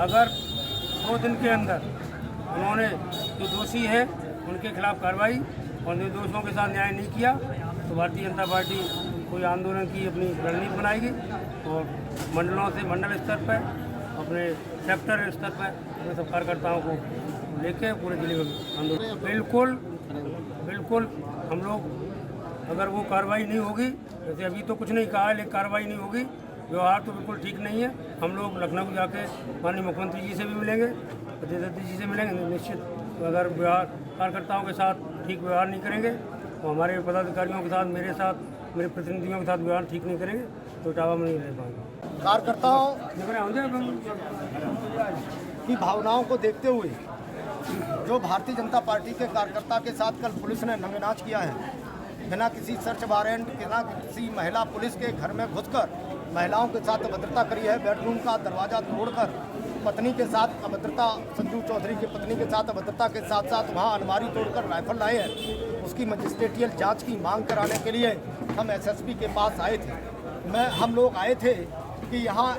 अगर 2 दिन के अंदर उन्होंने जो दोषी है उनके खिलाफ कार्रवाई और निर्दोषों के साथ न्याय नहीं किया तो भारतीय जनता पार्टी कोई आंदोलन की अपनी रणनीति बनाएगी और मंडलों से मंडल स्तर पर अपने सेक्टर स्तर पर अपने सब कार्यकर्ताओं को लेके पूरे जिले में आंदोलन बिल्कुल हम लोग अगर वो कार्रवाई नहीं होगी, जैसे अभी तो कुछ नहीं कहा है लेकिन कार्रवाई नहीं होगी, व्यवहार तो बिल्कुल ठीक नहीं है। हम लोग लखनऊ जाके माननीय मुख्यमंत्री जी से भी मिलेंगे, प्रधानमंत्री जी से मिलेंगे। निश्चित अगर व्यवहार कार्यकर्ताओं के साथ ठीक व्यवहार नहीं करेंगे तो हमारे पदाधिकारियों के साथ, मेरे साथ, मेरे प्रतिनिधियों के साथ व्यवहार ठीक नहीं करेंगे तो इटावा में नहीं रह पाएंगे। कार्यकर्ताओं की भावनाओं को देखते हुए जो भारतीय जनता पार्टी के कार्यकर्ता के साथ कल पुलिस ने नंगनाच किया है, बिना किसी सर्च वारंट, बिना किसी महिला पुलिस के घर में घुसकर महिलाओं के साथ अभद्रता करी है, बेडरूम का दरवाज़ा तोड़कर पत्नी के साथ अभद्रता, संजू चौधरी की पत्नी के साथ अभद्रता के साथ साथ वहां अलमारी तोड़कर राइफल लाए हैं। उसकी मजिस्ट्रेटियल जांच की मांग कराने के लिए हम एसएसपी के पास आए थे। हम लोग आए थे कि यहाँ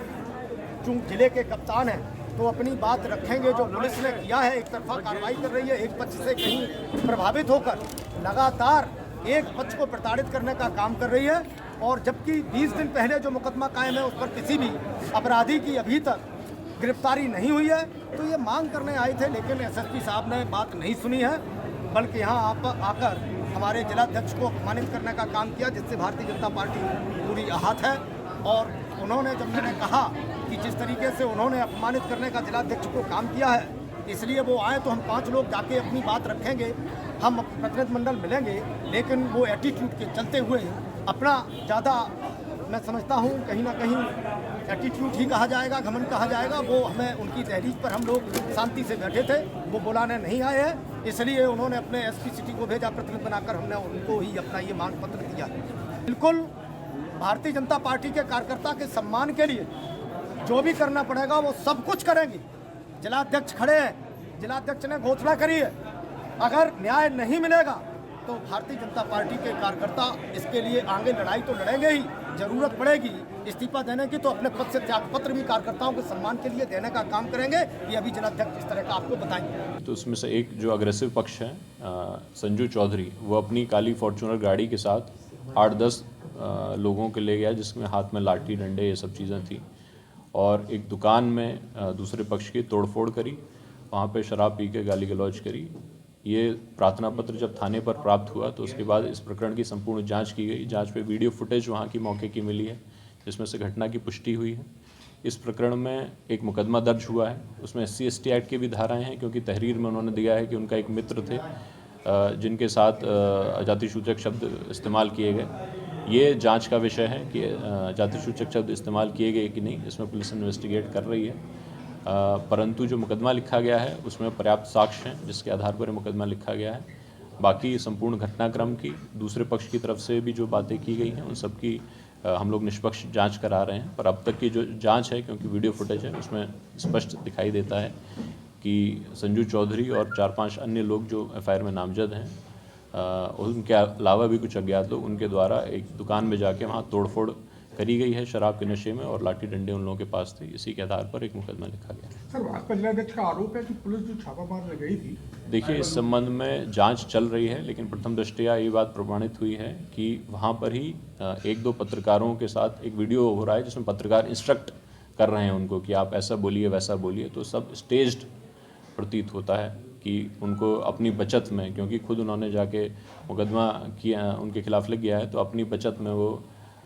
चूँकि जिले के कप्तान हैं तो अपनी बात रखेंगे। जो पुलिस ने किया है, एक तरफा कार्रवाई कर रही है, एक पक्ष से कहीं प्रभावित होकर लगातार एक पक्ष को प्रताड़ित करने का काम कर रही है। और जबकि 20 दिन पहले जो मुकदमा कायम है उस पर किसी भी अपराधी की अभी तक गिरफ्तारी नहीं हुई है। तो ये मांग करने आए थे, लेकिन एसएसपी साहब ने बात नहीं सुनी है, बल्कि यहाँ आकर हमारे जिलाध्यक्ष को अपमानित करने का काम किया, जिससे भारतीय जनता पार्टी पूरी आहत है। और उन्होंने, जब मैंने कहा कि जिस तरीके से उन्होंने अपमानित करने का जिलाध्यक्ष को काम किया है, इसलिए वो आए तो हम 5 लोग जाके अपनी बात रखेंगे, हम प्रतिनिधिमंडल मिलेंगे, लेकिन वो एटीट्यूड के चलते हुए अपना ज़्यादा, मैं समझता हूँ कहीं ना कहीं एटीट्यूड ही कहा जाएगा, घमंड कहा जाएगा, वो हमें उनकी तहरीर पर हम लोग शांति से बैठे थे, वो बुलाने नहीं आए हैं, इसलिए उन्होंने अपने एसपी सिटी को भेजा, प्रतिनिधि बनाकर हमने उनको ही अपना ये मांग पत्र दिया। बिल्कुल भारतीय जनता पार्टी के कार्यकर्ता के सम्मान के लिए जो भी करना पड़ेगा वो सब कुछ करेंगे। जिलाध्यक्ष खड़े हैं, जिलाध्यक्ष ने घोषणा करी है, अगर न्याय नहीं मिलेगा तो भारतीय जनता पार्टी के कार्यकर्ता इसके लिए आगे लड़ाई तो लड़ेंगे ही, जरूरत पड़ेगी इस्तीफा देने की तो अपने पद से त्यागपत्र भी कार्यकर्ताओं के सम्मान के लिए देने का काम करेंगे। ये अभी जिलाध्यक्ष इस तरह का आपको बताएंगे। तो उसमें से एक जो अग्रेसिव पक्ष है संजू चौधरी, वो अपनी काली फॉर्चूनर गाड़ी के साथ 8-10 लोगों के ले गया, जिसमें हाथ में लाठी, डंडे, ये सब चीज़ें थी, और एक दुकान में दूसरे पक्ष की तोड़फोड़ करी, वहाँ पे शराब पी के गाली गलौज करी। ये प्रार्थना पत्र जब थाने पर प्राप्त हुआ तो उसके बाद इस प्रकरण की संपूर्ण जांच की गई। जांच पे वीडियो फुटेज वहाँ की मौके की मिली है, जिसमें से घटना की पुष्टि हुई है। इस प्रकरण में एक मुकदमा दर्ज हुआ है, उसमें SC/ST एक्ट की भी धाराएं हैं, क्योंकि तहरीर में उन्होंने दिया है कि उनका एक मित्र थे जिनके साथ जातिसूचक शब्द इस्तेमाल किए गए। ये जांच का विषय है कि जातिसूचक शब्द इस्तेमाल किए गए कि नहीं, इसमें पुलिस इन्वेस्टिगेट कर रही है। परंतु जो मुकदमा लिखा गया है उसमें पर्याप्त साक्ष्य हैं जिसके आधार पर मुकदमा लिखा गया है। बाकी संपूर्ण घटनाक्रम की दूसरे पक्ष की तरफ से भी जो बातें की गई हैं उन सब की हम लोग निष्पक्ष जांच करा रहे हैं। पर अब तक की जो जांच है, क्योंकि वीडियो फुटेज है, उसमें स्पष्ट दिखाई देता है कि संजू चौधरी और 4-5 अन्य लोग जो FIR में नामजद हैं, उनके अलावा भी कुछ अज्ञात लोग, उनके द्वारा एक दुकान में जाके वहाँ तोड़फोड़ करी गई है शराब के नशे में, और लाठी डंडे उन लोगों के पास थे। इसी के आधार पर एक मुकदमा लिखा गया। सर, भाजपा जिलाध्यक्ष का आरोप है कि पुलिस जो छापा मारने गई थी, देखिए इस संबंध में जांच चल रही है, लेकिन प्रथम दृष्टया ये बात प्रमाणित हुई है कि वहाँ पर ही 1-2 पत्रकारों के साथ एक वीडियो हो रहा है जिसमें पत्रकार इंस्ट्रक्ट कर रहे हैं उनको कि आप ऐसा बोलिए, वैसा बोलिए। तो सब स्टेज्ड प्रतीत होता है कि उनको अपनी बचत में, क्योंकि खुद उन्होंने जाके मुकदमा किया, उनके खिलाफ लिख गया है, तो अपनी बचत में वो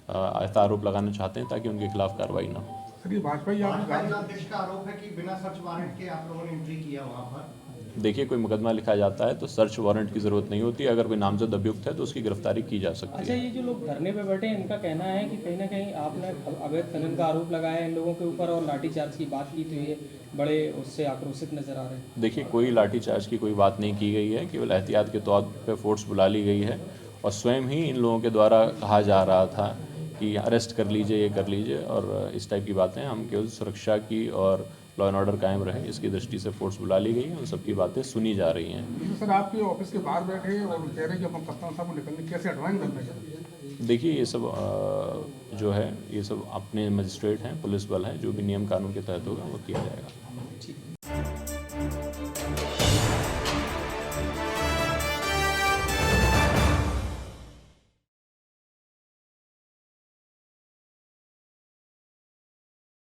ऐसा आरोप लगाना चाहते हैं ताकि उनके खिलाफ कार्रवाई ना हो। सर, ये भाजपा जिलाध्यक्ष का आरोप है कि बिना सर्च वारंट के आप लोगों ने एंट्री किया वहाँ पर। देखिए, कोई मुकदमा लिखा जाता है तो सर्च वारंट की जरूरत नहीं होती। अगर कोई नामजद अभियुक्त है तो उसकी गिरफ्तारी की जा सकती है। अच्छा, ये जो लोग धरने पे बैठे हैं, इनका कहना है कि कहीं ना कहीं आपने अवैध खनन का आरोप लगाया है इन लोगों के ऊपर और लाठीचार्ज की बात की, तो ये बड़े उससे आक्रोशित नजर आ रहे हैं। देखिए, कोई लाठीचार्ज की कोई बात नहीं की गई है, केवल एहतियात के तौर पर फोर्स बुला ली गई है, और स्वयं ही इन लोगों के द्वारा कहा जा रहा था कि अरेस्ट कर लीजिए, ये कर लीजिए, और इस टाइप की बातें। हम केवल सुरक्षा की और लॉ एंड ऑर्डर कायम रहे इसकी दृष्टि से फोर्स बुला ली गई है, उन सबकी बातें सुनी जा रही हैं। सर, आपके ऑफिस के बाहर बैठे और कह रहे हैं कि हम कप्तान साहब को निकलने कैसे एडवाइस करना चाहिए? देखिए ये सब जो है ये सब अपने मजिस्ट्रेट हैं, पुलिस बल है, जो भी नियम कानून के तहत होगा वो किया जाएगा। ठीक।